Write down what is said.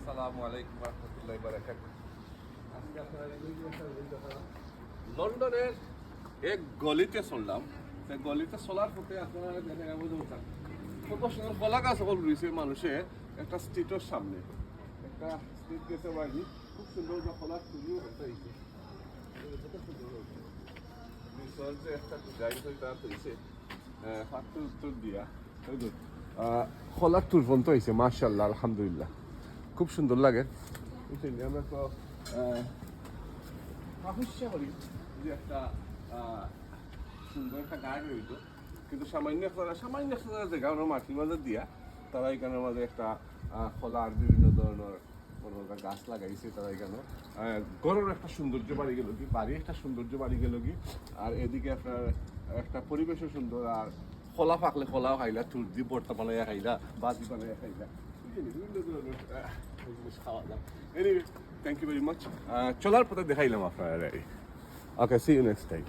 আসসালামু আলাইকুম রহমতুল্লাহি বারাকাতুহু। লন্ডনের এক গলিতে চললাম। সেই গলিতে চলার পথে আপনারা দেখেন কত সুন্দর কলা গাছ সকল রয়েছে মানুষে একটা স্ট্রিটের সামনে একটা স্ট্রিট গেছে বাড়ি খুব সুন্দর যে কলার তুলিও হতে হয়েছে যে একটা গাড়ি তার হয়েছে ফাঁকটুর উত্তর দিয়া কলার টুর পর্যন্ত হয়েছে মাশাআল্লাহ আলহামদুলিল্লাহ খুব সুন্দর লাগে। আমরা তো আবিষ্য করি যে একটা সুন্দর একটা গাছ রইত কিন্তু সামান্য একটা জায়গা আমরা মাটির মাঝে দিয়া তারা এখানের মাঝে একটা ফলার বিভিন্ন ধরনের গাছ লাগাইছে তারা এখানে গড়ের একটা সৌন্দর্য বাড়ি গেল কি বাড়ি একটা সৌন্দর্য বাড়ি গেল কি আর এদিকে আপনার একটা পরিবেশও সুন্দর আর খোলা পাকলে খোলাও খাইলা চুর দিয়ে বর্তা বানাইয়া খাইলা বাজি বানাইয়া খাইলা বিভিন্ন ধরনের জিনিস খাওয়া যায়। Anyway thank you very much. চলার পথে দেখাইলাম আপনারা। Okay see you next time.